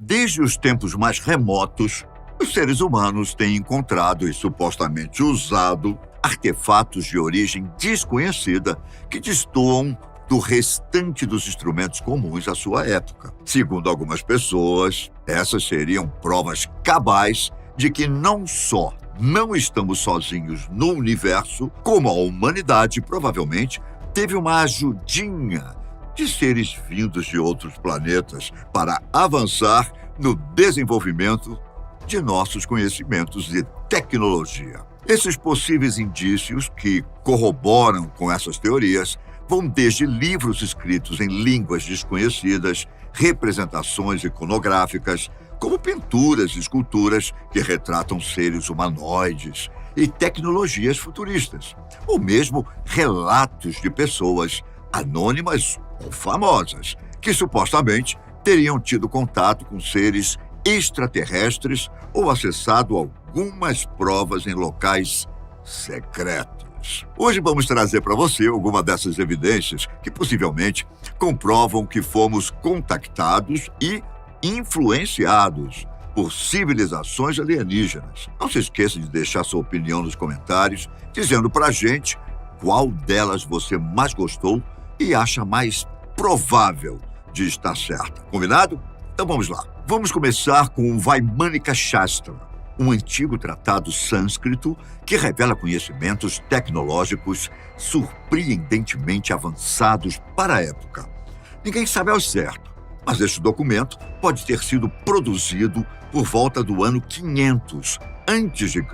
Desde os tempos mais remotos, os seres humanos têm encontrado e supostamente usado artefatos de origem desconhecida que destoam do restante dos instrumentos comuns à sua época. Segundo algumas pessoas, essas seriam provas cabais de que não só não estamos sozinhos no universo, como a humanidade provavelmente teve uma ajudinha de seres vindos de outros planetas para avançar no desenvolvimento de nossos conhecimentos de tecnologia. Esses possíveis indícios que corroboram com essas teorias vão desde livros escritos em línguas desconhecidas, representações iconográficas, como pinturas e esculturas que retratam seres humanoides e tecnologias futuristas, ou mesmo relatos de pessoas anônimas ou famosas que supostamente teriam tido contato com seres extraterrestres ou acessado algumas provas em locais secretos. Hoje vamos trazer para você alguma dessas evidências que possivelmente comprovam que fomos contactados e influenciados por civilizações alienígenas. Não se esqueça de deixar sua opinião nos comentários, dizendo pra gente qual delas você mais gostou e acha mais provável de estar certa. Combinado? Então vamos lá. Vamos começar com o Vaimanika Shastra, um antigo tratado sânscrito que revela conhecimentos tecnológicos surpreendentemente avançados para a época. Ninguém sabe ao certo, mas este documento pode ter sido produzido por volta do ano 500 a.C.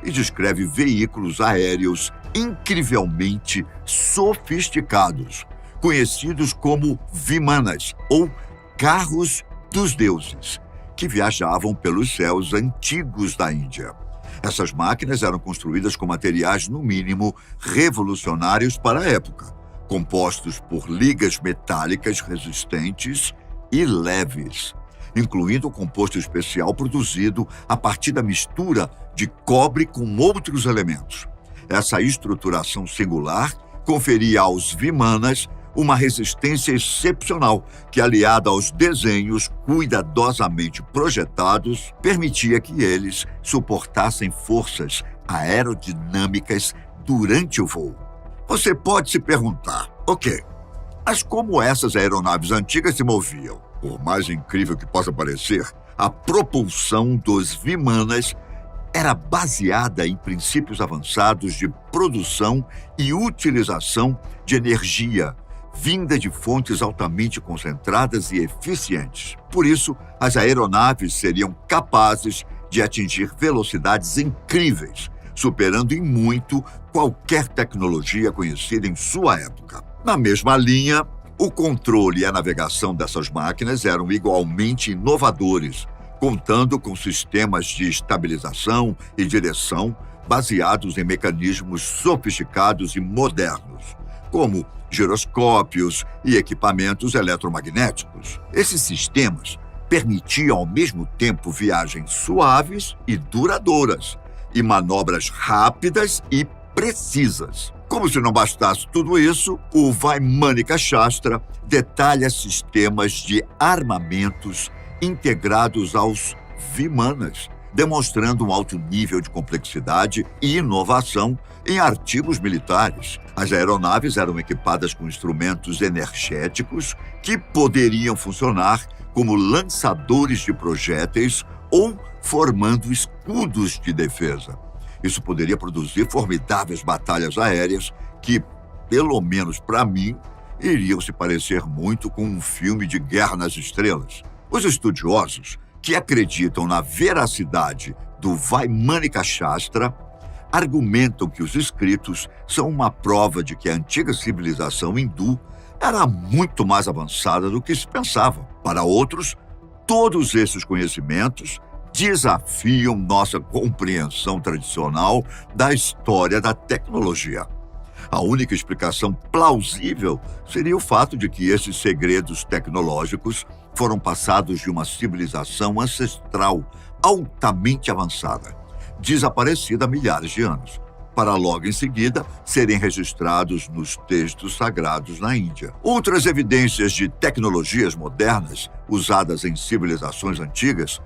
e descreve veículos aéreos incrivelmente sofisticados, conhecidos como vimanas, ou carros dos deuses, que viajavam pelos céus antigos da Índia. Essas máquinas eram construídas com materiais, no mínimo, revolucionários para a época, compostos por ligas metálicas resistentes e leves, incluindo um composto especial produzido a partir da mistura de cobre com outros elementos. Essa estruturação singular conferia aos vimanas uma resistência excepcional que, aliada aos desenhos cuidadosamente projetados, permitia que eles suportassem forças aerodinâmicas durante o voo. Você pode se perguntar, ok, mas como essas aeronaves antigas se moviam? Por mais incrível que possa parecer, a propulsão dos vimanas era baseada em princípios avançados de produção e utilização de energia vinda de fontes altamente concentradas e eficientes. Por isso, as aeronaves seriam capazes de atingir velocidades incríveis, superando em muito qualquer tecnologia conhecida em sua época. Na mesma linha, o controle e a navegação dessas máquinas eram igualmente inovadores, contando com sistemas de estabilização e direção baseados em mecanismos sofisticados e modernos, como giroscópios e equipamentos eletromagnéticos. Esses sistemas permitiam ao mesmo tempo viagens suaves e duradouras e manobras rápidas e precisas. Como se não bastasse tudo isso, o Vaimanika Shastra detalha sistemas de armamentos integrados aos vimanas, demonstrando um alto nível de complexidade e inovação em artigos militares. As aeronaves eram equipadas com instrumentos energéticos que poderiam funcionar como lançadores de projéteis ou formando escudos de defesa. Isso poderia produzir formidáveis batalhas aéreas que, pelo menos para mim, iriam se parecer muito com um filme de Guerra nas Estrelas. Os estudiosos que acreditam na veracidade do Vaimanika Shastra argumentam que os escritos são uma prova de que a antiga civilização hindu era muito mais avançada do que se pensava. Para outros, todos esses conhecimentos desafiam nossa compreensão tradicional da história da tecnologia. A única explicação plausível seria o fato de que esses segredos tecnológicos foram passados de uma civilização ancestral altamente avançada, desaparecida há milhares de anos. para logo em seguida serem registrados nos textos sagrados na Índia. Outras evidências de tecnologias modernas usadas em civilizações antigas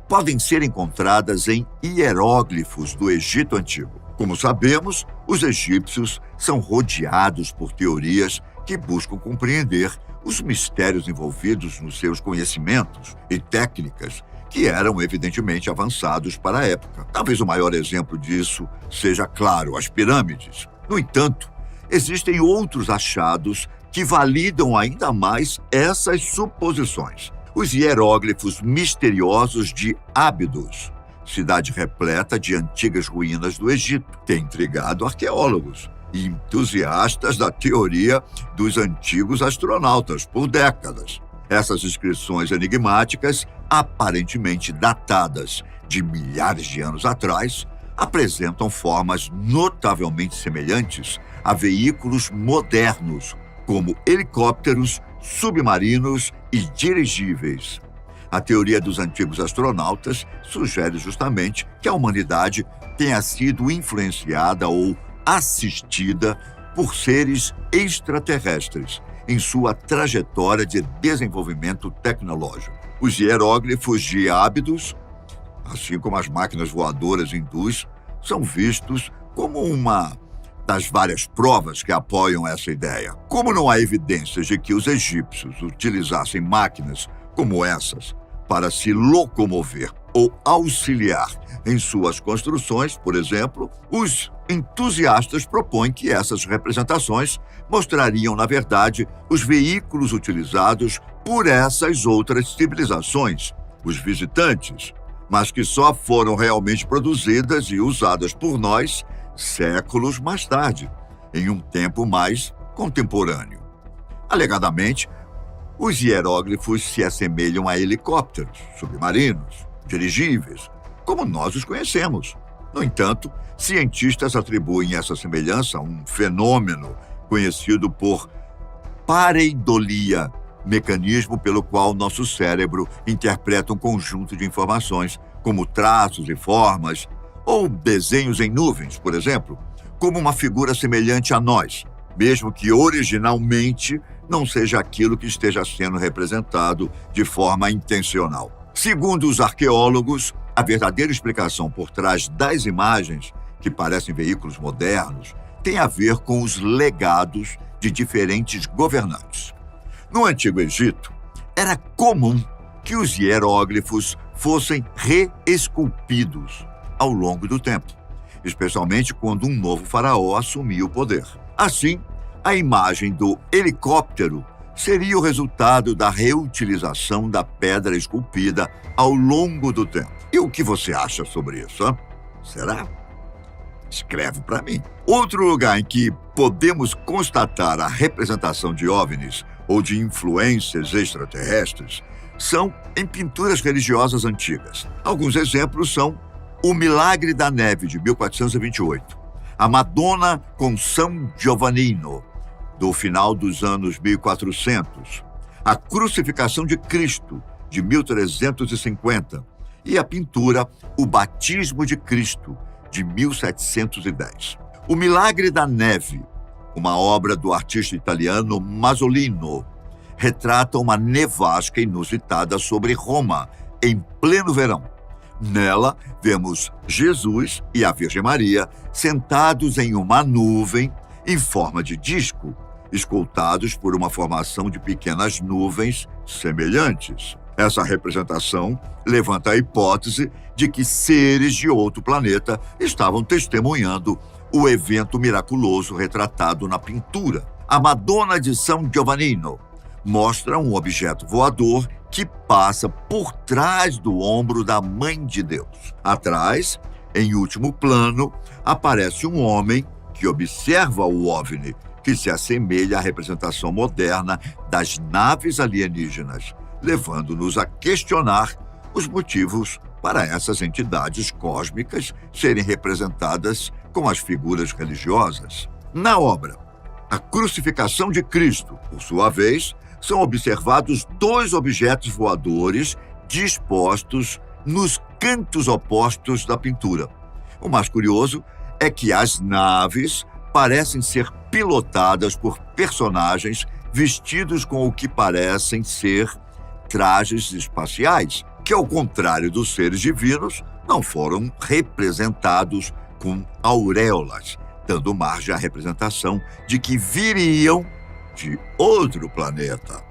podem ser encontradas em hieróglifos do Egito Antigo. Como sabemos, os egípcios são rodeados por teorias que buscam compreender os mistérios envolvidos nos seus conhecimentos e técnicas, que eram evidentemente avançados para a época. Talvez o maior exemplo disso seja, claro, as pirâmides. No entanto, existem outros achados que validam ainda mais essas suposições. Os hieróglifos misteriosos de Ábidos, cidade repleta de antigas ruínas do Egito, tem intrigado arqueólogos e entusiastas da teoria dos antigos astronautas por décadas. Essas inscrições enigmáticas, aparentemente datadas de milhares de anos atrás, apresentam formas notavelmente semelhantes a veículos modernos, como helicópteros, submarinos e dirigíveis. A teoria dos antigos astronautas sugere justamente que a humanidade tenha sido influenciada ou assistida por seres extraterrestres em sua trajetória de desenvolvimento tecnológico. Os hieróglifos de Ábidos, assim como as máquinas voadoras hindus, são vistos como uma das várias provas que apoiam essa ideia. Como não há evidências de que os egípcios utilizassem máquinas como essas para se locomover ou auxiliar em suas construções, por exemplo, os entusiastas propõem que essas representações mostrariam, na verdade, os veículos utilizados por essas outras civilizações, os visitantes, mas que só foram realmente produzidas e usadas por nós séculos mais tarde, em um tempo mais contemporâneo. Alegadamente, os hieróglifos se assemelham a helicópteros, submarinos, dirigíveis, como nós os conhecemos. No entanto, cientistas atribuem essa semelhança a um fenômeno conhecido por pareidolia, mecanismo pelo qual nosso cérebro interpreta um conjunto de informações, como traços e formas, ou desenhos em nuvens, por exemplo, como uma figura semelhante a nós, mesmo que originalmente não seja aquilo que esteja sendo representado de forma intencional. Segundo os arqueólogos, a verdadeira explicação por trás das imagens, que parecem veículos modernos, tem a ver com os legados de diferentes governantes. No Antigo Egito, era comum que os hieróglifos fossem reesculpidos ao longo do tempo, especialmente quando um novo faraó assumia o poder. Assim, a imagem do helicóptero seria o resultado da reutilização da pedra esculpida ao longo do tempo. E o que você acha sobre isso, hein? Será? Escreve para mim. Outro lugar em que podemos constatar a representação de OVNIs ou de influências extraterrestres são em pinturas religiosas antigas. Alguns exemplos são O Milagre da Neve, de 1428, a Madonna com São Giovannino, do final dos anos 1400, a Crucificação de Cristo, de 1350, e a pintura O Batismo de Cristo, de 1710. O Milagre da Neve, uma obra do artista italiano Masolino, retrata uma nevasca inusitada sobre Roma, em pleno verão. Nela, vemos Jesus e a Virgem Maria sentados em uma nuvem em forma de disco, escoltados por uma formação de pequenas nuvens semelhantes. Essa representação levanta a hipótese de que seres de outro planeta estavam testemunhando o evento miraculoso retratado na pintura. A Madonna de São Giovannino mostra um objeto voador que passa por trás do ombro da Mãe de Deus. Atrás, em último plano, aparece um homem que observa o OVNI, que se assemelha à representação moderna das naves alienígenas, levando-nos a questionar os motivos para essas entidades cósmicas serem representadas com as figuras religiosas. Na obra A Crucificação de Cristo, por sua vez, são observados dois objetos voadores dispostos nos cantos opostos da pintura. O mais curioso é que as naves parecem ser pilotadas por personagens vestidos com o que parecem ser trajes espaciais, que, ao contrário dos seres divinos, não foram representados com auréolas, dando margem à representação de que viriam de outro planeta.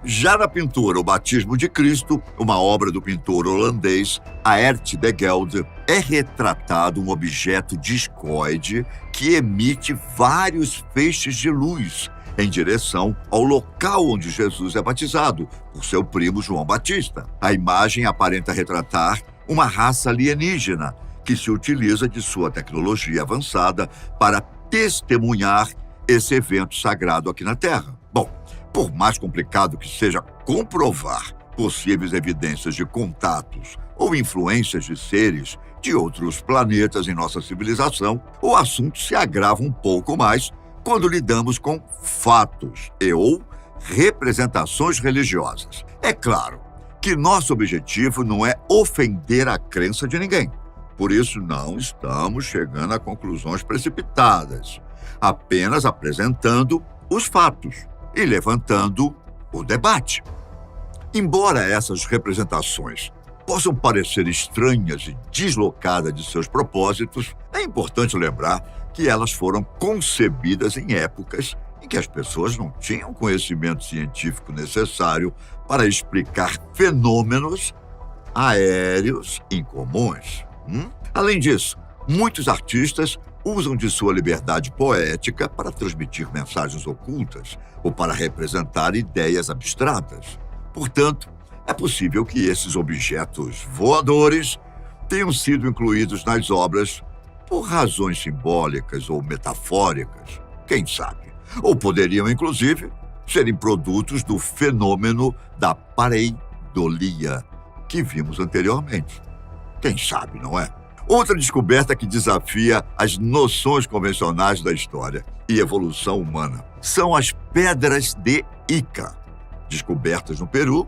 Já na pintura O Batismo de Cristo, uma obra do pintor holandês Aert de Gelder, é retratado um objeto discoide que emite vários feixes de luz em direção ao local onde Jesus é batizado, por seu primo João Batista. A imagem aparenta retratar uma raça alienígena que se utiliza de sua tecnologia avançada para testemunhar esse evento sagrado aqui na Terra. Bom, por mais complicado que seja comprovar possíveis evidências de contatos ou influências de seres de outros planetas em nossa civilização, o assunto se agrava um pouco mais quando lidamos com fatos ou representações religiosas. É claro que nosso objetivo não é ofender a crença de ninguém. Por isso, não estamos chegando a conclusões precipitadas, apenas apresentando os fatos e levantando o debate. Embora essas representações possam parecer estranhas e deslocadas de seus propósitos, é importante lembrar que elas foram concebidas em épocas em que as pessoas não tinham conhecimento científico necessário para explicar fenômenos aéreos incomuns. Além disso, muitos artistas usam de sua liberdade poética para transmitir mensagens ocultas ou para representar ideias abstratas. Portanto, é possível que esses objetos voadores tenham sido incluídos nas obras por razões simbólicas ou metafóricas, quem sabe? Ou poderiam, inclusive, serem produtos do fenômeno da pareidolia que vimos anteriormente. Quem sabe, não é? Outra descoberta que desafia as noções convencionais da história e evolução humana são as pedras de Ica. Descobertas no Peru,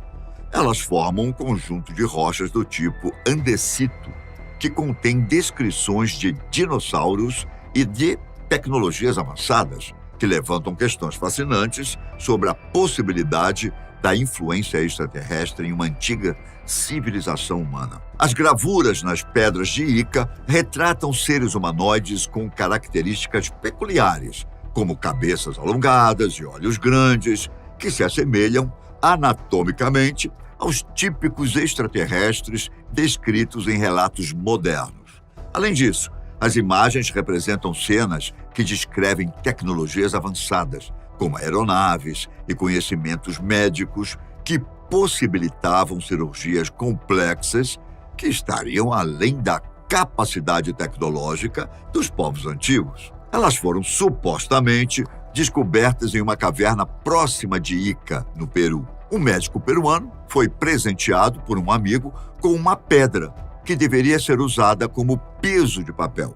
elas formam um conjunto de rochas do tipo andesito, que contém descrições de dinossauros e de tecnologias avançadas, que levantam questões fascinantes sobre a possibilidade da influência extraterrestre em uma antiga civilização humana. As gravuras nas pedras de Ica retratam seres humanoides com características peculiares, como cabeças alongadas e olhos grandes, que se assemelham anatomicamente aos típicos extraterrestres descritos em relatos modernos. Além disso, as imagens representam cenas que descrevem tecnologias avançadas, como aeronaves e conhecimentos médicos que possibilitavam cirurgias complexas que estariam além da capacidade tecnológica dos povos antigos. Elas foram supostamente descobertas em uma caverna próxima de Ica, no Peru. Um médico peruano foi presenteado por um amigo com uma pedra que deveria ser usada como peso de papel.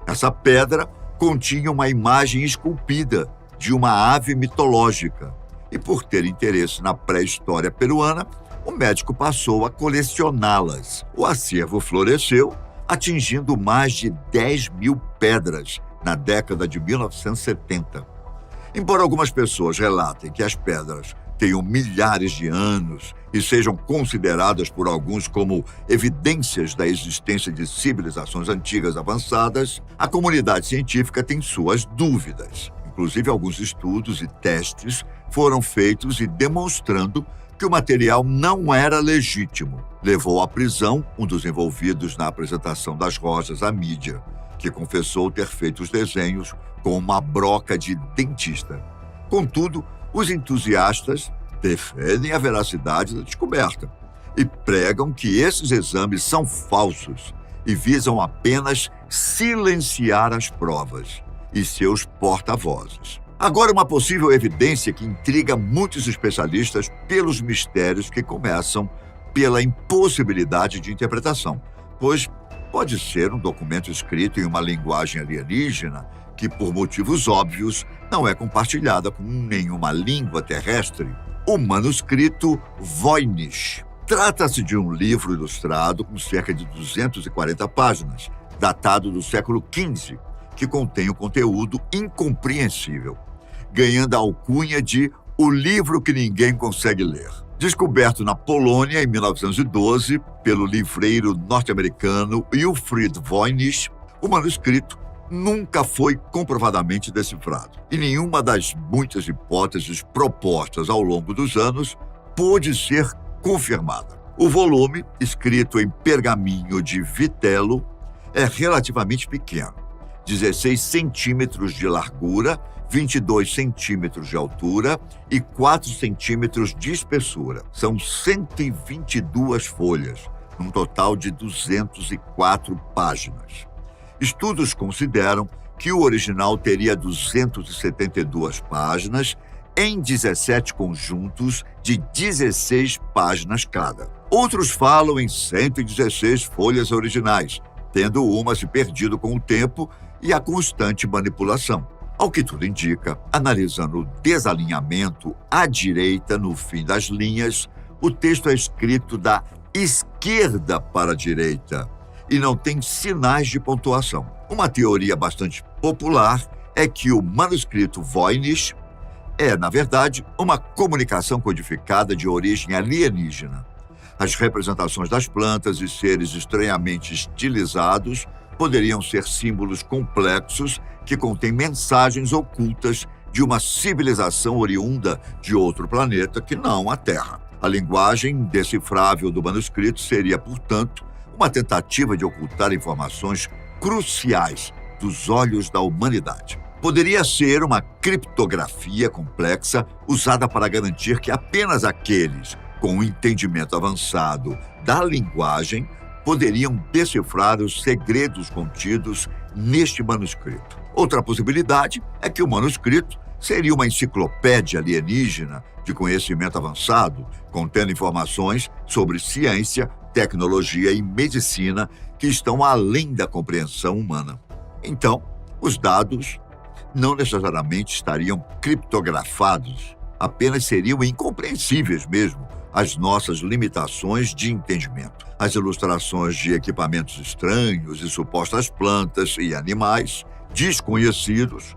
Essa pedra continha uma imagem esculpida de uma ave mitológica e, por ter interesse na pré-história peruana, o médico passou a colecioná-las. O acervo floresceu, atingindo mais de 10.000 pedras na década de 1970. Embora algumas pessoas relatem que as pedras tenham milhares de anos e sejam consideradas por alguns como evidências da existência de civilizações antigas avançadas, a comunidade científica tem suas dúvidas. Inclusive, alguns estudos e testes foram feitos e demonstrando que o material não era legítimo. Levou à prisão um dos envolvidos na apresentação das rochas à mídia, que confessou ter feito os desenhos com uma broca de dentista. Contudo, os entusiastas defendem a veracidade da descoberta e pregam que esses exames são falsos e visam apenas silenciar as provas e seus porta-vozes. Agora, uma possível evidência que intriga muitos especialistas pelos mistérios que começam pela impossibilidade de interpretação, pois pode ser um documento escrito em uma linguagem alienígena que, por motivos óbvios, não é compartilhada com nenhuma língua terrestre. O manuscrito Voynich. Trata-se de um livro ilustrado com cerca de 240 páginas, datado do século XV, que contém um conteúdo incompreensível, ganhando a alcunha de O Livro que Ninguém Consegue Ler. Descoberto na Polônia em 1912 pelo livreiro norte-americano Wilfried Voynich, o manuscrito nunca foi comprovadamente decifrado e nenhuma das muitas hipóteses propostas ao longo dos anos pôde ser confirmada. O volume, escrito em pergaminho de vitelo, é relativamente pequeno, 16 centímetros de largura, 22 centímetros de altura e 4 centímetros de espessura. São 122 folhas, num total de 204 páginas. Estudos consideram que o original teria 272 páginas em 17 conjuntos de 16 páginas cada. Outros falam em 116 folhas originais, tendo uma se perdido com o tempo e a constante manipulação. Ao que tudo indica, analisando o desalinhamento à direita no fim das linhas, o texto é escrito da esquerda para a direita e não tem sinais de pontuação. Uma teoria bastante popular é que o manuscrito Voynich é, na verdade, uma comunicação codificada de origem alienígena. As representações das plantas e seres estranhamente estilizados poderiam ser símbolos complexos que contêm mensagens ocultas de uma civilização oriunda de outro planeta que não a Terra. A linguagem indecifrável do manuscrito seria, portanto, uma tentativa de ocultar informações cruciais dos olhos da humanidade. Poderia ser uma criptografia complexa usada para garantir que apenas aqueles com um entendimento avançado da linguagem poderiam decifrar os segredos contidos neste manuscrito. Outra possibilidade é que o manuscrito seria uma enciclopédia alienígena de conhecimento avançado, contendo informações sobre ciência, tecnologia e medicina que estão além da compreensão humana. Então, os dados não necessariamente estariam criptografados, apenas seriam incompreensíveis mesmo às nossas limitações de entendimento. As ilustrações de equipamentos estranhos e supostas plantas e animais desconhecidos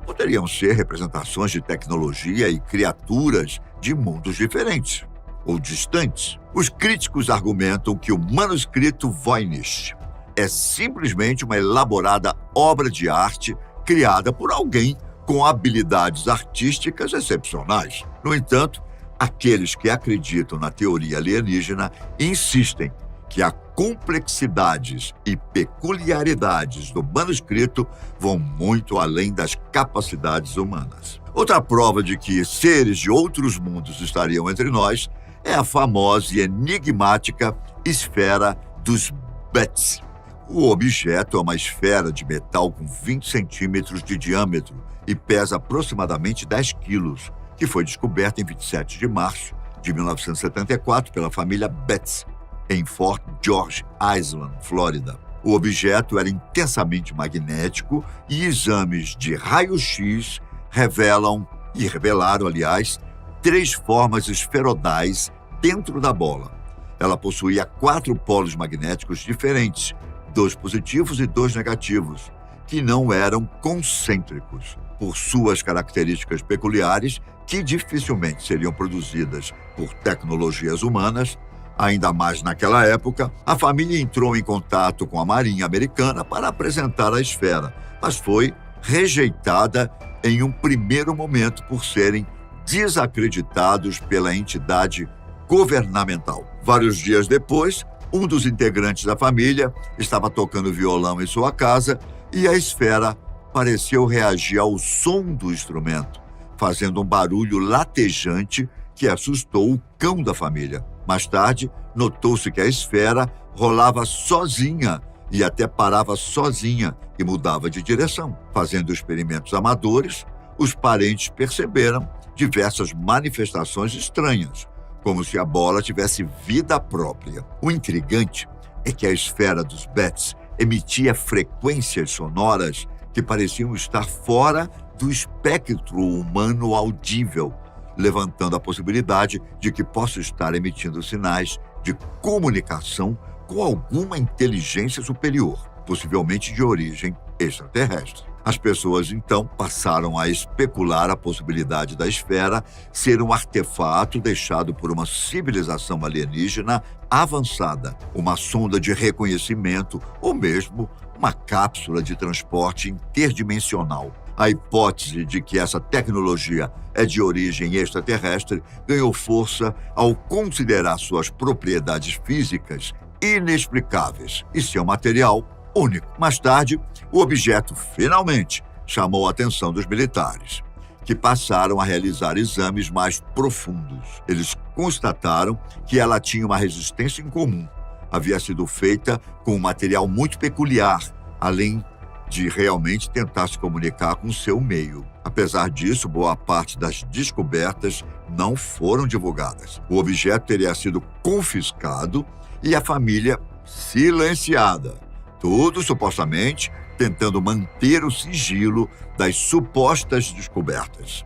poderiam ser representações de tecnologia e criaturas de mundos diferentes ou distantes. Os críticos argumentam que o manuscrito Voynich é simplesmente uma elaborada obra de arte criada por alguém com habilidades artísticas excepcionais. No entanto, aqueles que acreditam na teoria alienígena insistem que as complexidades e peculiaridades do manuscrito vão muito além das capacidades humanas. Outra prova de que seres de outros mundos estariam entre nós é a famosa e enigmática esfera dos Betz. O objeto é uma esfera de metal com 20 centímetros de diâmetro e pesa aproximadamente 10 quilos, que foi descoberta em 27 de março de 1974 pela família Betz, em Fort George Island, Flórida. O objeto era intensamente magnético e exames de raio-x revelaram, aliás, 3 formas esferoidais dentro da bola. Ela possuía 4 polos magnéticos diferentes, 2 positivos e 2 negativos, que não eram concêntricos, por suas características peculiares que dificilmente seriam produzidas por tecnologias humanas. Ainda mais naquela época, a família entrou em contato com a Marinha Americana para apresentar a esfera, mas foi rejeitada em um primeiro momento por serem desacreditados pela entidade governamental. Vários dias depois, um dos integrantes da família estava tocando violão em sua casa e a esfera pareceu reagir ao som do instrumento, fazendo um barulho latejante que assustou o cão da família. Mais tarde, notou-se que a esfera rolava sozinha e até parava sozinha e mudava de direção. Fazendo experimentos amadores, os parentes perceberam diversas manifestações estranhas, como se a bola tivesse vida própria. O intrigante é que a esfera dos Betz emitia frequências sonoras que pareciam estar fora do espectro humano audível, levantando a possibilidade de que possa estar emitindo sinais de comunicação com alguma inteligência superior, possivelmente de origem extraterrestre. As pessoas, então, passaram a especular a possibilidade da esfera ser um artefato deixado por uma civilização alienígena avançada, uma sonda de reconhecimento ou mesmo uma cápsula de transporte interdimensional. A hipótese de que essa tecnologia é de origem extraterrestre ganhou força ao considerar suas propriedades físicas inexplicáveis e seu material único. Mais tarde, o objeto finalmente chamou a atenção dos militares, que passaram a realizar exames mais profundos. Eles constataram que ela tinha uma resistência incomum. Havia sido feita com um material muito peculiar, além de realmente tentar se comunicar com seu meio. Apesar disso, boa parte das descobertas não foram divulgadas. O objeto teria sido confiscado e a família silenciada. Tudo, supostamente, tentando manter o sigilo das supostas descobertas.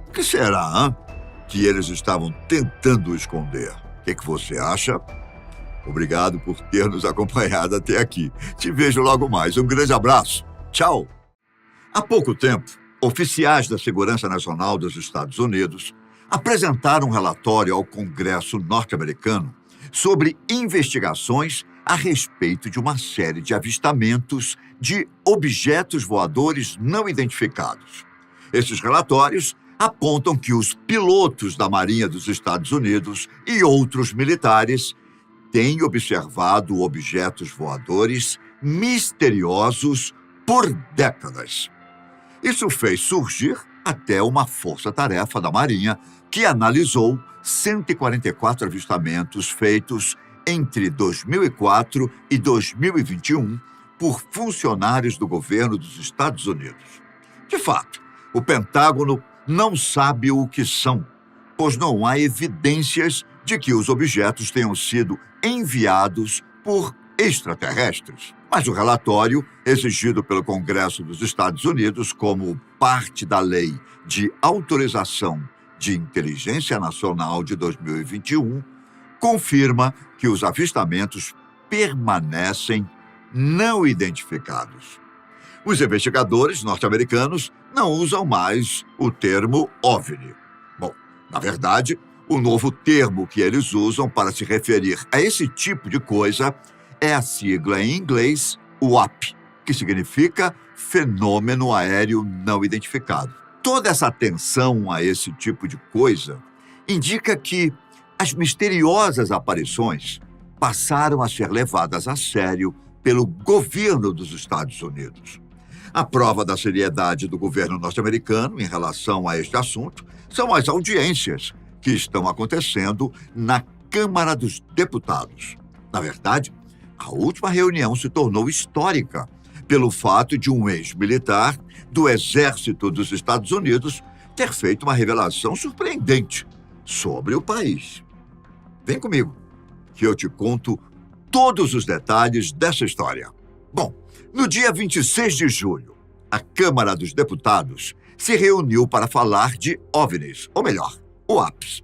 O que será, que eles estavam tentando esconder? O que você acha? Obrigado por ter nos acompanhado até aqui. Te vejo logo mais. Um grande abraço. Tchau. Há pouco tempo, oficiais da Segurança Nacional dos Estados Unidos apresentaram um relatório ao Congresso norte-americano sobre investigações a respeito de uma série de avistamentos de objetos voadores não identificados. Esses relatórios apontam que os pilotos da Marinha dos Estados Unidos e outros militares têm observado objetos voadores misteriosos por décadas. Isso fez surgir até uma força-tarefa da Marinha que analisou 144 avistamentos feitos entre 2004 e 2021 por funcionários do governo dos Estados Unidos. De fato, o Pentágono não sabe o que são, pois não há evidências de que os objetos tenham sido enviados por extraterrestres. Mas o relatório, exigido pelo Congresso dos Estados Unidos como parte da Lei de Autorização de Inteligência Nacional de 2021, confirma que os avistamentos permanecem não identificados. Os investigadores norte-americanos não usam mais o termo OVNI. Bom, na verdade, o novo termo que eles usam para se referir a esse tipo de coisa é a sigla em inglês UAP, que significa Fenômeno Aéreo Não Identificado. Toda essa atenção a esse tipo de coisa indica que as misteriosas aparições passaram a ser levadas a sério pelo governo dos Estados Unidos. A prova da seriedade do governo norte-americano em relação a este assunto são as audiências que estão acontecendo na Câmara dos Deputados. Na verdade, a última reunião se tornou histórica pelo fato de um ex-militar do Exército dos Estados Unidos ter feito uma revelação surpreendente sobre o país. Vem comigo, que eu te conto todos os detalhes dessa história. Bom, no dia 26 de julho, a Câmara dos Deputados se reuniu para falar de OVNIs, ou melhor, UAPs,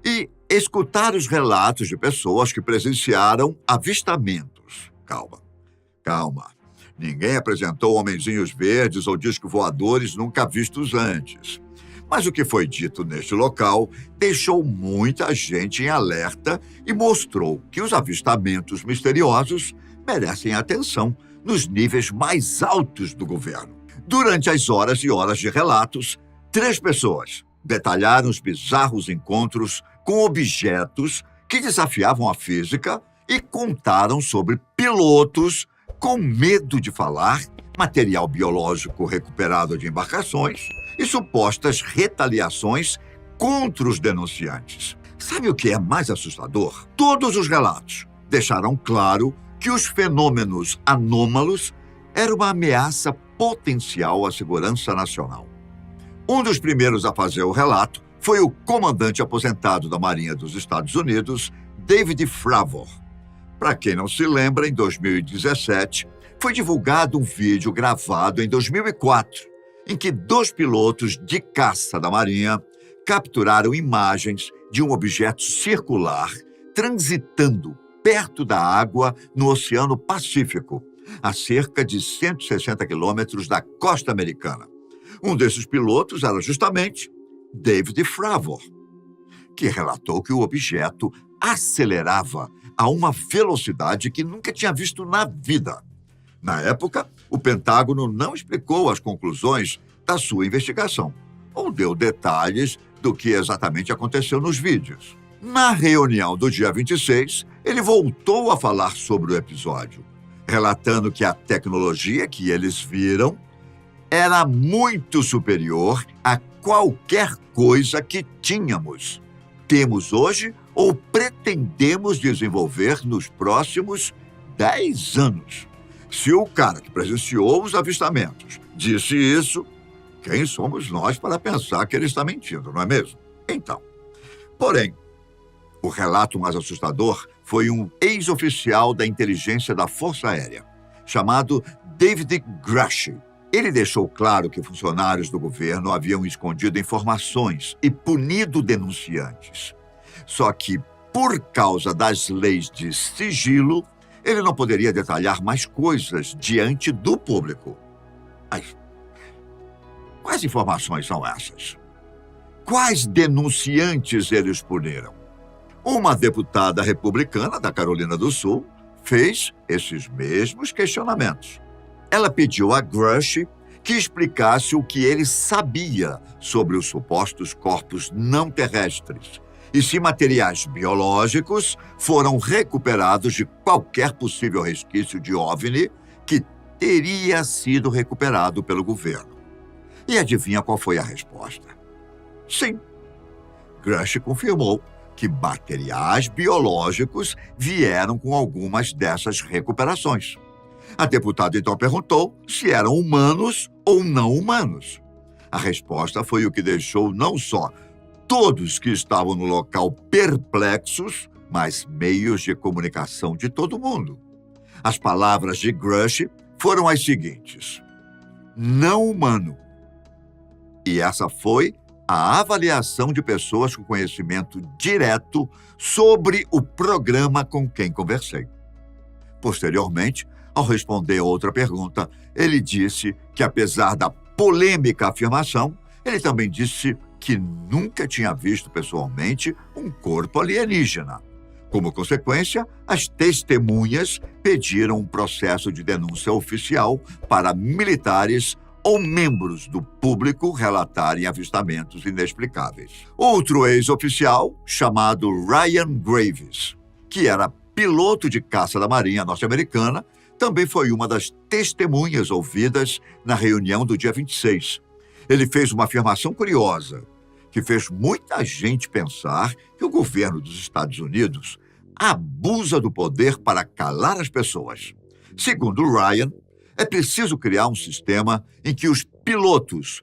e escutar os relatos de pessoas que presenciaram avistamentos. Calma. Ninguém apresentou homenzinhos verdes ou discos voadores nunca vistos antes. Mas o que foi dito neste local deixou muita gente em alerta e mostrou que os avistamentos misteriosos merecem atenção nos níveis mais altos do governo. Durante as horas e horas de relatos, 3 pessoas detalharam os bizarros encontros com objetos que desafiavam a física e contaram sobre pilotos com medo de falar, material biológico recuperado de embarcações e supostas retaliações contra os denunciantes. Sabe o que é mais assustador? Todos os relatos deixaram claro que os fenômenos anômalos eram uma ameaça potencial à segurança nacional. Um dos primeiros a fazer o relato foi o comandante aposentado da Marinha dos Estados Unidos, David Fravor. Para quem não se lembra, em 2017, foi divulgado um vídeo gravado em 2004, em que 2 pilotos de caça da Marinha capturaram imagens de um objeto circular transitando perto da água no Oceano Pacífico, a cerca de 160 quilômetros da costa americana. Um desses pilotos era justamente David Fravor, que relatou que o objeto acelerava a uma velocidade que nunca tinha visto na vida. Na época, o Pentágono não explicou as conclusões da sua investigação, ou deu detalhes do que exatamente aconteceu nos vídeos. Na reunião do dia 26, ele voltou a falar sobre o episódio, relatando que a tecnologia que eles viram era muito superior a qualquer coisa que temos hoje ou pretendemos desenvolver nos próximos 10 anos. Se o cara que presenciou os avistamentos disse isso, quem somos nós para pensar que ele está mentindo, não é mesmo? Então, porém, o relato mais assustador foi um ex-oficial da inteligência da Força Aérea, chamado David Grush. Ele deixou claro que funcionários do governo haviam escondido informações e punido denunciantes. Só que, por causa das leis de sigilo, ele não poderia detalhar mais coisas diante do público. Mas quais informações são essas? Quais denunciantes eles puniram? Uma deputada republicana da Carolina do Sul fez esses mesmos questionamentos. Ela pediu a Grush que explicasse o que ele sabia sobre os supostos corpos não terrestres e se materiais biológicos foram recuperados de qualquer possível resquício de OVNI que teria sido recuperado pelo governo. E adivinha qual foi a resposta? Sim. Grush confirmou que materiais biológicos vieram com algumas dessas recuperações. A deputada então perguntou se eram humanos ou não humanos. A resposta foi o que deixou não só todos que estavam no local perplexos, mas meios de comunicação de todo mundo. As palavras de Grush foram as seguintes: não humano. E essa foi a avaliação de pessoas com conhecimento direto sobre o programa com quem conversei. Posteriormente, ao responder a outra pergunta, ele disse que, apesar da polêmica afirmação, ele também disse que nunca tinha visto pessoalmente um corpo alienígena. Como consequência, as testemunhas pediram um processo de denúncia oficial para militares ou membros do público relatarem avistamentos inexplicáveis. Outro ex-oficial, chamado Ryan Graves, que era piloto de caça da Marinha norte-americana, também foi uma das testemunhas ouvidas na reunião do dia 26. Ele fez uma afirmação curiosa, que fez muita gente pensar que o governo dos Estados Unidos abusa do poder para calar as pessoas. Segundo Ryan, é preciso criar um sistema em que os pilotos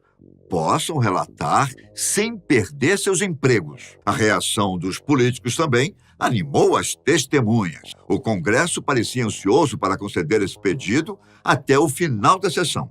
possam relatar sem perder seus empregos. A reação dos políticos também animou as testemunhas. O Congresso parecia ansioso para conceder esse pedido até o final da sessão.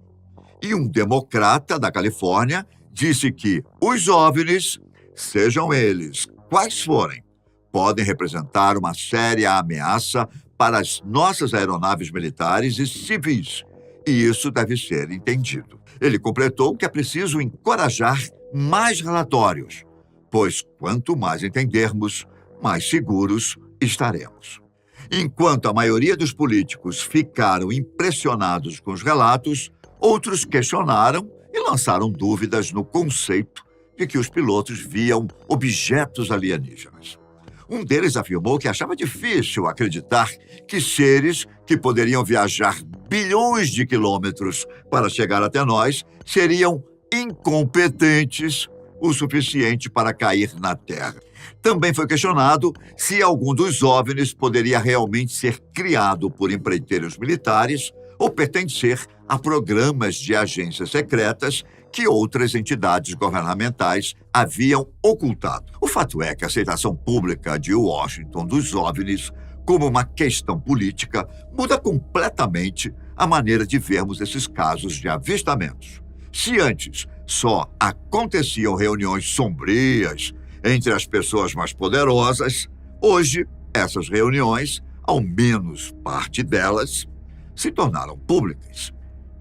E um democrata da Califórnia disse que os OVNIs, sejam eles quais forem, podem representar uma séria ameaça para as nossas aeronaves militares e civis, e isso deve ser entendido. Ele completou que é preciso encorajar mais relatórios, pois quanto mais entendermos, mais seguros estaremos. Enquanto a maioria dos políticos ficaram impressionados com os relatos, outros questionaram e lançaram dúvidas no conceito de que os pilotos viam objetos alienígenas. Um deles afirmou que achava difícil acreditar que seres que poderiam viajar bilhões de quilômetros para chegar até nós seriam incompetentes o suficiente para cair na Terra. Também foi questionado se algum dos OVNIs poderia realmente ser criado por empreiteiros militares ou pertencer a programas de agências secretas que outras entidades governamentais haviam ocultado. O fato é que a aceitação pública de Washington dos OVNIs como uma questão política muda completamente a maneira de vermos esses casos de avistamentos. Se antes só aconteciam reuniões sombrias entre as pessoas mais poderosas, hoje essas reuniões, ao menos parte delas, se tornaram públicas,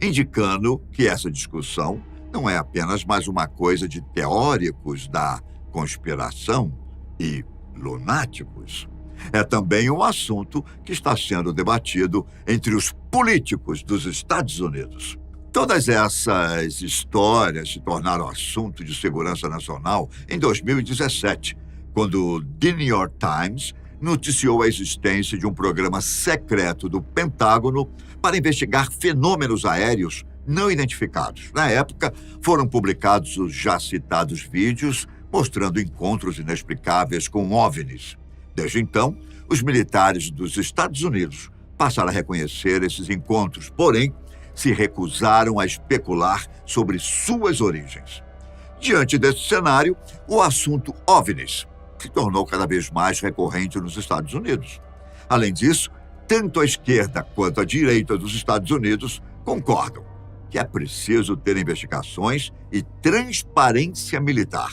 indicando que essa discussão não é apenas mais uma coisa de teóricos da conspiração e lunáticos. É também um assunto que está sendo debatido entre os políticos dos Estados Unidos. Todas essas histórias se tornaram assunto de segurança nacional em 2017, quando o The New York Times noticiou a existência de um programa secreto do Pentágono para investigar fenômenos aéreos não identificados. Na época, foram publicados os já citados vídeos mostrando encontros inexplicáveis com OVNIs. Desde então, os militares dos Estados Unidos passaram a reconhecer esses encontros, porém, se recusaram a especular sobre suas origens. Diante desse cenário, o assunto OVNIs se tornou cada vez mais recorrente nos Estados Unidos. Além disso, tanto a esquerda quanto a direita dos Estados Unidos concordam que é preciso ter investigações e transparência militar.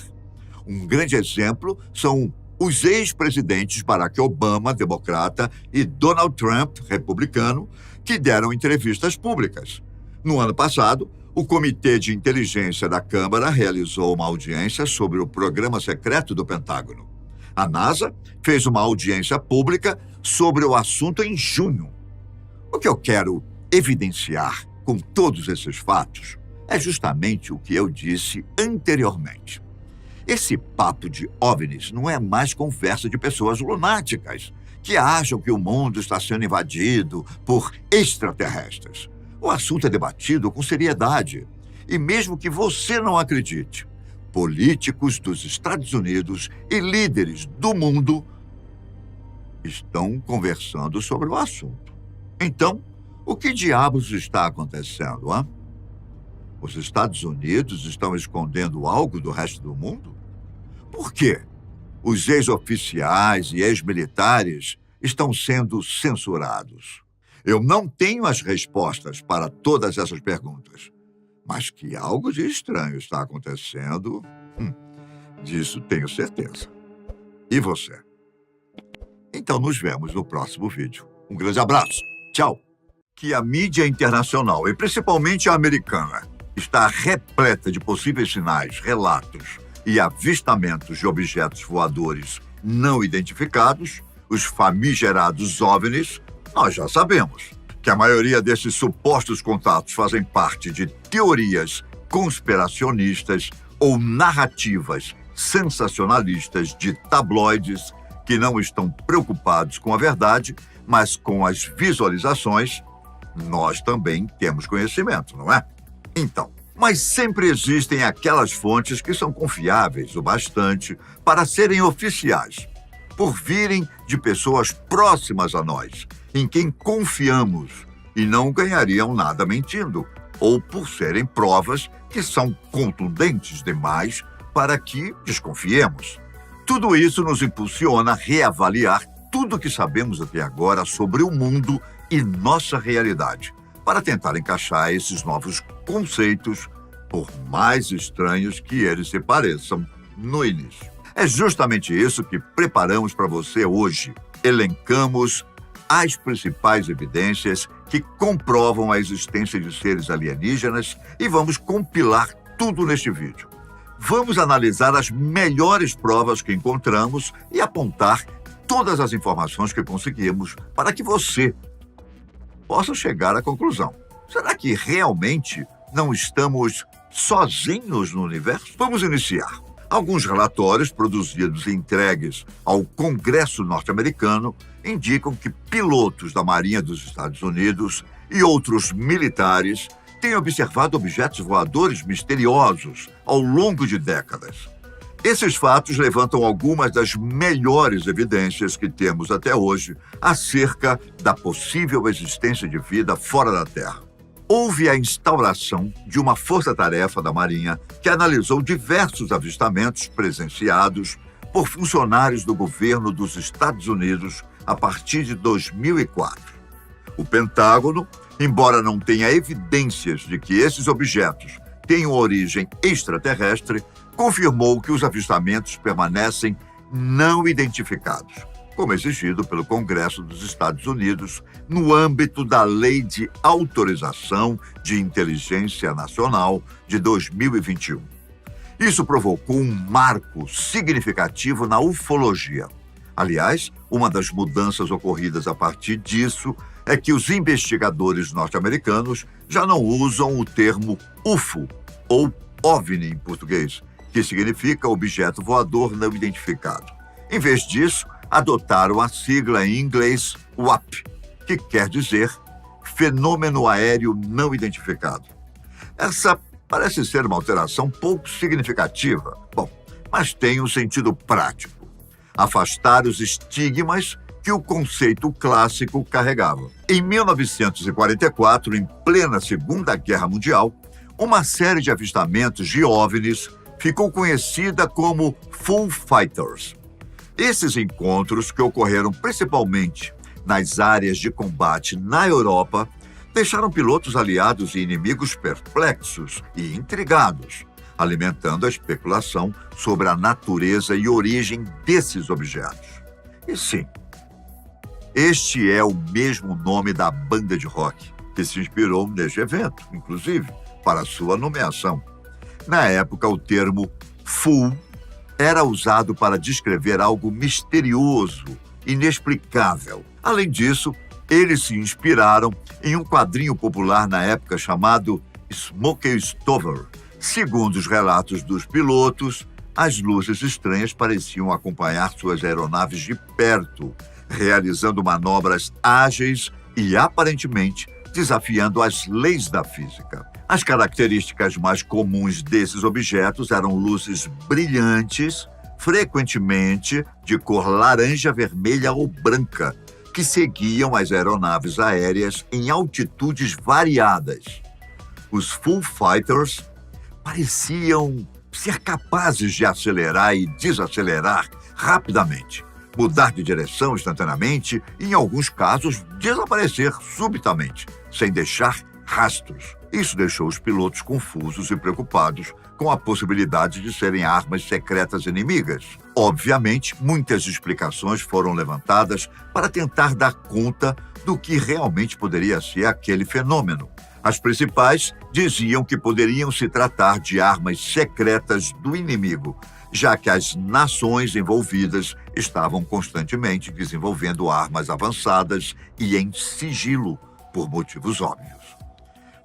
Um grande exemplo são os ex-presidentes Barack Obama, democrata, e Donald Trump, republicano, que deram entrevistas públicas. No ano passado, o Comitê de Inteligência da Câmara realizou uma audiência sobre o programa secreto do Pentágono. A NASA fez uma audiência pública sobre o assunto em junho. O que eu quero evidenciar com todos esses fatos é justamente o que eu disse anteriormente. Esse papo de OVNIs não é mais conversa de pessoas lunáticas que acham que o mundo está sendo invadido por extraterrestres. O assunto é debatido com seriedade. E mesmo que você não acredite, políticos dos Estados Unidos e líderes do mundo estão conversando sobre o assunto. Então, o que diabos está acontecendo, hein? Os Estados Unidos estão escondendo algo do resto do mundo? Por quê? Os ex-oficiais e ex-militares estão sendo censurados. Eu não tenho as respostas para todas essas perguntas, mas que algo de estranho está acontecendo, disso tenho certeza. E você? Então nos vemos no próximo vídeo. Um grande abraço. Tchau. Que a mídia internacional, e principalmente a americana, está repleta de possíveis sinais, relatos e avistamentos de objetos voadores não identificados, os famigerados OVNIs, nós já sabemos que a maioria desses supostos contatos fazem parte de teorias conspiracionistas ou narrativas sensacionalistas de tabloides que não estão preocupados com a verdade, mas com as visualizações. Nós também temos conhecimento, não é? Então, mas sempre existem aquelas fontes que são confiáveis o bastante para serem oficiais, por virem de pessoas próximas a nós, em quem confiamos e não ganhariam nada mentindo, ou por serem provas que são contundentes demais para que desconfiemos. Tudo isso nos impulsiona a reavaliar tudo o que sabemos até agora sobre o mundo e nossa realidade, para tentar encaixar esses novos conceitos, por mais estranhos que eles se pareçam no início. É justamente isso que preparamos para você hoje. Elencamos as principais evidências que comprovam a existência de seres alienígenas e vamos compilar tudo neste vídeo. Vamos analisar as melhores provas que encontramos e apontar todas as informações que conseguimos para que você possa chegar à conclusão. Será que realmente não estamos sozinhos no universo? Vamos iniciar. Alguns relatórios produzidos e entregues ao Congresso norte-americano indicam que pilotos da Marinha dos Estados Unidos e outros militares têm observado objetos voadores misteriosos ao longo de décadas. Esses fatos levantam algumas das melhores evidências que temos até hoje acerca da possível existência de vida fora da Terra. Houve a instauração de uma força-tarefa da Marinha que analisou diversos avistamentos presenciados por funcionários do governo dos Estados Unidos a partir de 2004. O Pentágono, embora não tenha evidências de que esses objetos tenham origem extraterrestre, confirmou que os avistamentos permanecem não identificados. como exigido pelo Congresso dos Estados Unidos no âmbito da Lei de Autorização de Inteligência Nacional de 2021. Isso provocou um marco significativo na ufologia. Aliás, uma das mudanças ocorridas a partir disso é que os investigadores norte-americanos já não usam o termo UFO, ou OVNI em português, que significa objeto voador não identificado. Em vez disso, adotaram a sigla em inglês WAP, que quer dizer Fenômeno Aéreo Não Identificado. Essa parece ser uma alteração pouco significativa, mas tem um sentido prático: afastar os estigmas que o conceito clássico carregava. Em 1944, em plena Segunda Guerra Mundial, uma série de avistamentos de OVNIs ficou conhecida como Foo Fighters. Esses encontros, que ocorreram principalmente nas áreas de combate na Europa, deixaram pilotos aliados e inimigos perplexos e intrigados, alimentando a especulação sobre a natureza e origem desses objetos. E sim, este é o mesmo nome da banda de rock que se inspirou neste evento, inclusive, para sua nomeação. Na época, o termo Foo era usado para descrever algo misterioso, inexplicável. Além disso, eles se inspiraram em um quadrinho popular na época chamado Smokey Stover. Segundo os relatos dos pilotos, as luzes estranhas pareciam acompanhar suas aeronaves de perto, realizando manobras ágeis e, aparentemente, desafiando as leis da física. As características mais comuns desses objetos eram luzes brilhantes, frequentemente de cor laranja, vermelha ou branca, que seguiam as aeronaves aéreas em altitudes variadas. Os Foo Fighters pareciam ser capazes de acelerar e desacelerar rapidamente, mudar de direção instantaneamente e, em alguns casos, desaparecer subitamente, sem deixar rastros. Isso deixou os pilotos confusos e preocupados com a possibilidade de serem armas secretas inimigas. Obviamente, muitas explicações foram levantadas para tentar dar conta do que realmente poderia ser aquele fenômeno. As principais diziam que poderiam se tratar de armas secretas do inimigo, já que as nações envolvidas estavam constantemente desenvolvendo armas avançadas e em sigilo, por motivos óbvios.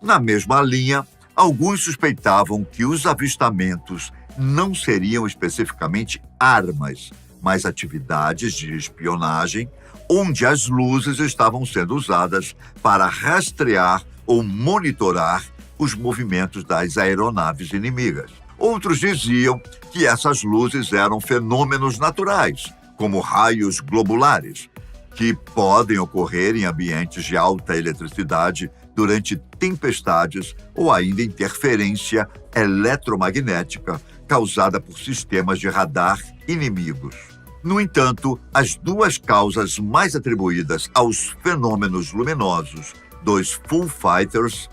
Na mesma linha, alguns suspeitavam que os avistamentos não seriam especificamente armas, mas atividades de espionagem, onde as luzes estavam sendo usadas para rastrear ou monitorar os movimentos das aeronaves inimigas. Outros diziam que essas luzes eram fenômenos naturais, como raios globulares, que podem ocorrer em ambientes de alta eletricidade durante tempestades ou ainda interferência eletromagnética causada por sistemas de radar inimigos. No entanto, as duas causas mais atribuídas aos fenômenos luminosos dos Foo Fighters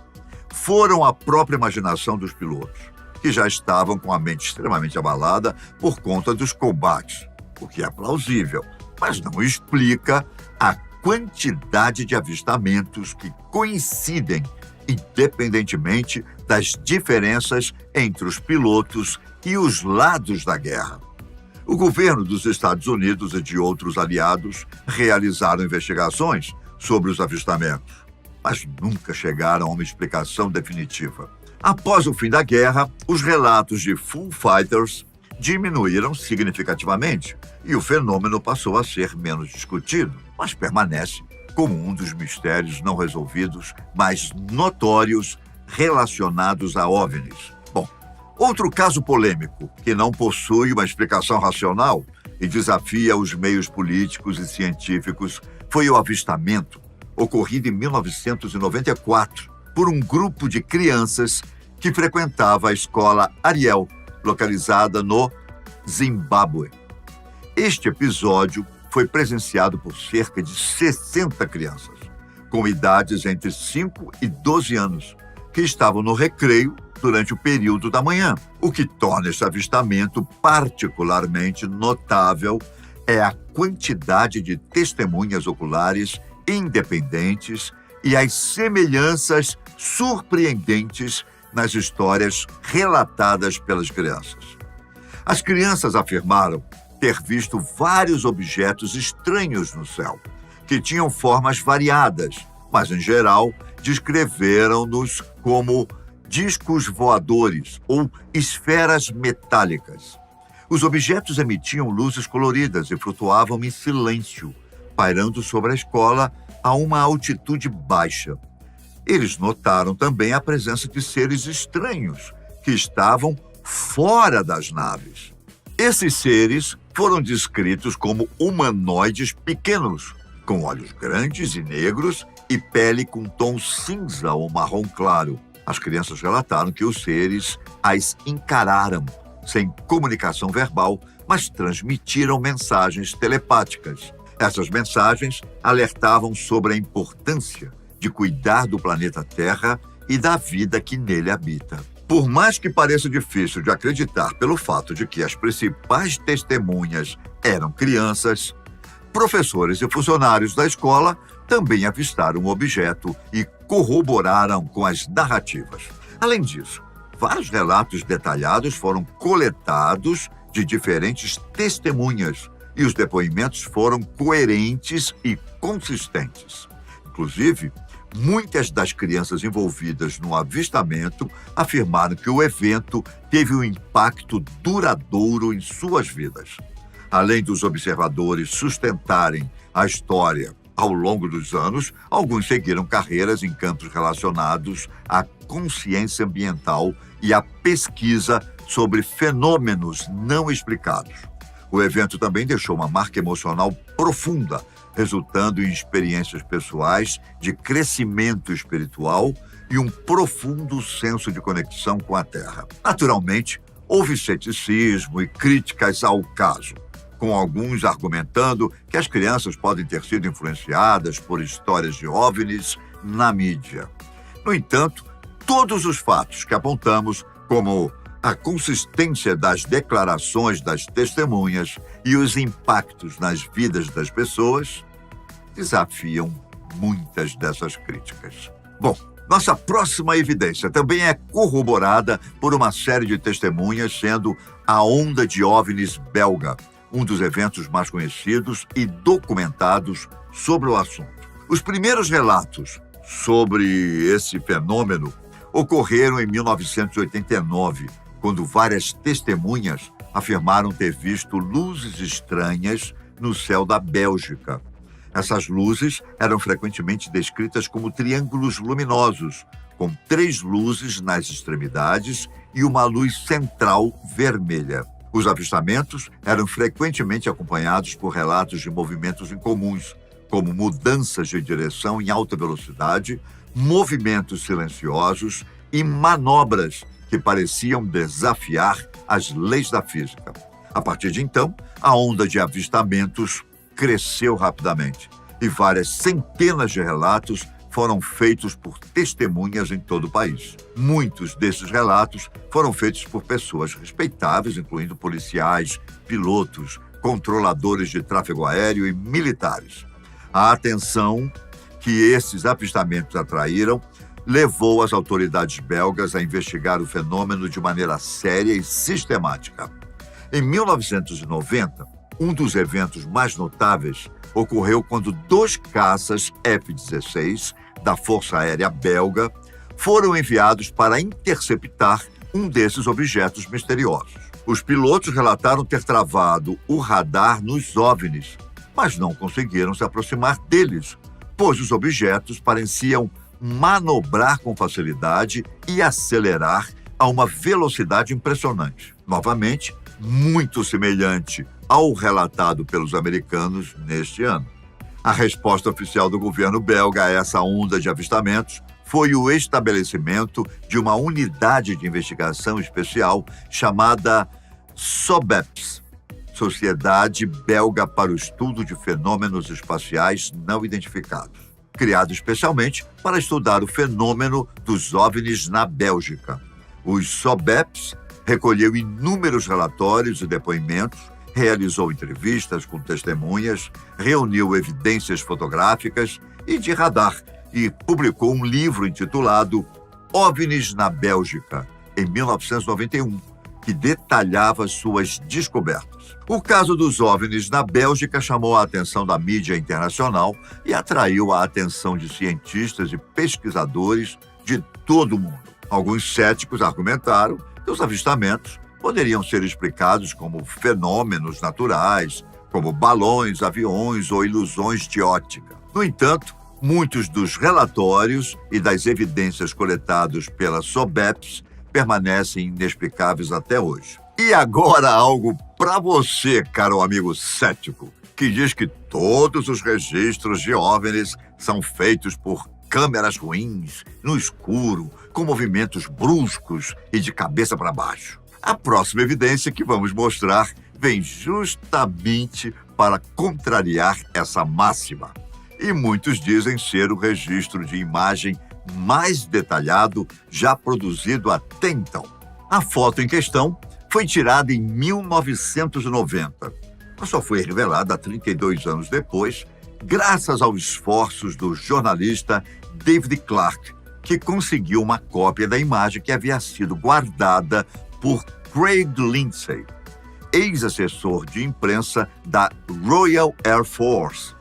foram a própria imaginação dos pilotos, que já estavam com a mente extremamente abalada por conta dos combates, o que é plausível, mas não explica a quantidade de avistamentos que coincidem, independentemente das diferenças entre os pilotos e os lados da guerra. O governo dos Estados Unidos e de outros aliados realizaram investigações sobre os avistamentos, mas nunca chegaram a uma explicação definitiva. Após o fim da guerra, os relatos de Foo Fighters diminuíram significativamente e o fenômeno passou a ser menos discutido, mas permanece como um dos mistérios não resolvidos mais notórios relacionados a OVNIs. Outro caso polêmico, que não possui uma explicação racional e desafia os meios políticos e científicos, foi o avistamento, ocorrido em 1994, por um grupo de crianças que frequentava a escola Ariel, localizada no Zimbábue. Este episódio foi presenciado por cerca de 60 crianças, com idades entre 5 e 12 anos, que estavam no recreio durante o período da manhã. O que torna esse avistamento particularmente notável é a quantidade de testemunhas oculares independentes e as semelhanças surpreendentes nas histórias relatadas pelas crianças. As crianças afirmaram ter visto vários objetos estranhos no céu, que tinham formas variadas, mas, em geral, descreveram-nos como discos voadores ou esferas metálicas. Os objetos emitiam luzes coloridas e flutuavam em silêncio, pairando sobre a escola a uma altitude baixa. Eles notaram também a presença de seres estranhos que estavam fora das naves. Esses seres foram descritos como humanoides pequenos, com olhos grandes e negros e pele com tom cinza ou marrom claro. As crianças relataram que os seres as encararam, sem comunicação verbal, mas transmitiram mensagens telepáticas. Essas mensagens alertavam sobre a importância de cuidar do planeta Terra e da vida que nele habita. Por mais que pareça difícil de acreditar pelo fato de que as principais testemunhas eram crianças, professores e funcionários da escola também avistaram o objeto e corroboraram com as narrativas. Além disso, vários relatos detalhados foram coletados de diferentes testemunhas e os depoimentos foram coerentes e consistentes. Inclusive, muitas das crianças envolvidas no avistamento afirmaram que o evento teve um impacto duradouro em suas vidas. Além dos observadores sustentarem a história ao longo dos anos, alguns seguiram carreiras em campos relacionados à consciência ambiental e à pesquisa sobre fenômenos não explicados. O evento também deixou uma marca emocional profunda, resultando em experiências pessoais de crescimento espiritual e um profundo senso de conexão com a Terra. Naturalmente, houve ceticismo e críticas ao caso, com alguns argumentando que as crianças podem ter sido influenciadas por histórias de OVNIs na mídia. No entanto, todos os fatos que apontamos, como a consistência das declarações das testemunhas e os impactos nas vidas das pessoas, desafiam muitas dessas críticas. Bom, nossa próxima evidência também é corroborada por uma série de testemunhas, sendo a onda de OVNIs belga, um dos eventos mais conhecidos e documentados sobre o assunto. Os primeiros relatos sobre esse fenômeno ocorreram em 1989, quando várias testemunhas afirmaram ter visto luzes estranhas no céu da Bélgica. Essas luzes eram frequentemente descritas como triângulos luminosos, com 3 luzes nas extremidades e uma luz central vermelha. Os avistamentos eram frequentemente acompanhados por relatos de movimentos incomuns, como mudanças de direção em alta velocidade, movimentos silenciosos e manobras que pareciam desafiar as leis da física. A partir de então, a onda de avistamentos cresceu rapidamente e várias centenas de relatos foram feitos por testemunhas em todo o país. Muitos desses relatos foram feitos por pessoas respeitáveis, incluindo policiais, pilotos, controladores de tráfego aéreo e militares. A atenção que esses avistamentos atraíram levou as autoridades belgas a investigar o fenômeno de maneira séria e sistemática. Em 1990, um dos eventos mais notáveis ocorreu quando 2 caças F-16 da Força Aérea Belga foram enviados para interceptar um desses objetos misteriosos. Os pilotos relataram ter travado o radar nos OVNIs, mas não conseguiram se aproximar deles, pois os objetos pareciam manobrar com facilidade e acelerar a uma velocidade impressionante. Novamente, muito semelhante ao relatado pelos americanos neste ano. A resposta oficial do governo belga a essa onda de avistamentos foi o estabelecimento de uma unidade de investigação especial chamada SOBEPS, Sociedade Belga para o Estudo de Fenômenos Espaciais Não Identificados, criado especialmente para estudar o fenômeno dos OVNIs na Bélgica. Os SOBEPS recolheu inúmeros relatórios e depoimentos realizou entrevistas com testemunhas, reuniu evidências fotográficas e de radar e publicou um livro intitulado OVNIs na Bélgica, em 1991, que detalhava suas descobertas. O caso dos OVNIs na Bélgica chamou a atenção da mídia internacional e atraiu a atenção de cientistas e pesquisadores de todo o mundo. Alguns céticos argumentaram que os avistamentos poderiam ser explicados como fenômenos naturais, como balões, aviões ou ilusões de ótica. No entanto, muitos dos relatórios e das evidências coletados pela SOBEPS permanecem inexplicáveis até hoje. E agora algo para você, caro amigo cético, que diz que todos os registros de OVNIs são feitos por câmeras ruins, no escuro, com movimentos bruscos e de cabeça para baixo. A próxima evidência que vamos mostrar vem justamente para contrariar essa máxima. E muitos dizem ser o registro de imagem mais detalhado já produzido até então. A foto em questão foi tirada em 1990, mas só foi revelada 32 anos depois, graças aos esforços do jornalista David Clark, que conseguiu uma cópia da imagem que havia sido guardada por Craig Lindsay, ex-assessor de imprensa da Royal Air Force,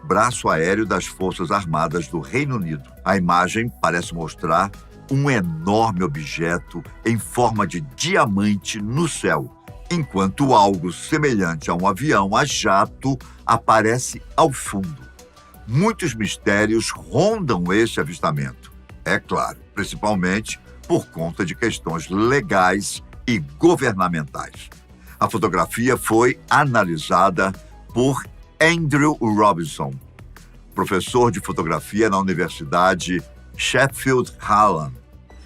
braço aéreo das Forças Armadas do Reino Unido. A imagem parece mostrar um enorme objeto em forma de diamante no céu, enquanto algo semelhante a um avião a jato aparece ao fundo. Muitos mistérios rondam esse avistamento, é claro, principalmente por conta de questões legais e governamentais. A fotografia foi analisada por Andrew Robinson, professor de fotografia na Universidade Sheffield Hallam.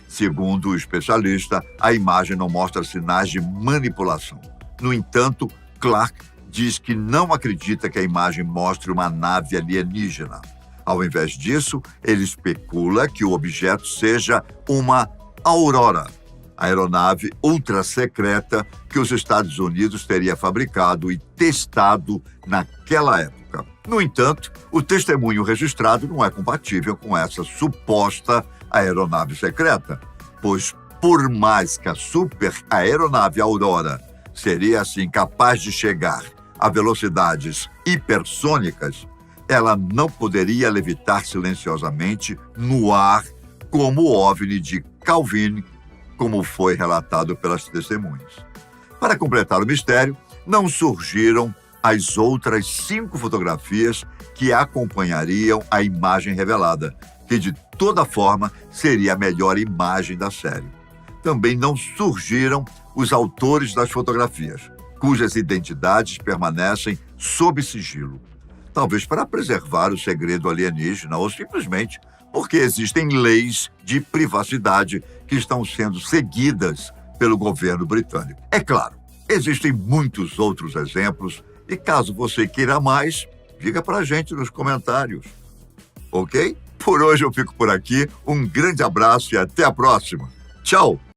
Segundo o especialista, a imagem não mostra sinais de manipulação. No entanto, Clark diz que não acredita que a imagem mostre uma nave alienígena. Ao invés disso, ele especula que o objeto seja uma Aurora, a aeronave ultra-secreta que os Estados Unidos teria fabricado e testado naquela época. No entanto, o testemunho registrado não é compatível com essa suposta aeronave secreta, pois por mais que a super aeronave Aurora seria assim capaz de chegar a velocidades hipersônicas, ela não poderia levitar silenciosamente no ar como o OVNI de Calvin, como foi relatado pelas testemunhas. Para completar o mistério, não surgiram as outras 5 fotografias que acompanhariam a imagem revelada, que de toda forma seria a melhor imagem da série. Também não surgiram os autores das fotografias, cujas identidades permanecem sob sigilo. Talvez para preservar o segredo alienígena ou simplesmente porque existem leis de privacidade que estão sendo seguidas pelo governo britânico. É claro, existem muitos outros exemplos e caso você queira mais, diga pra gente nos comentários. Ok? Por hoje eu fico por aqui. Um grande abraço e até a próxima. Tchau!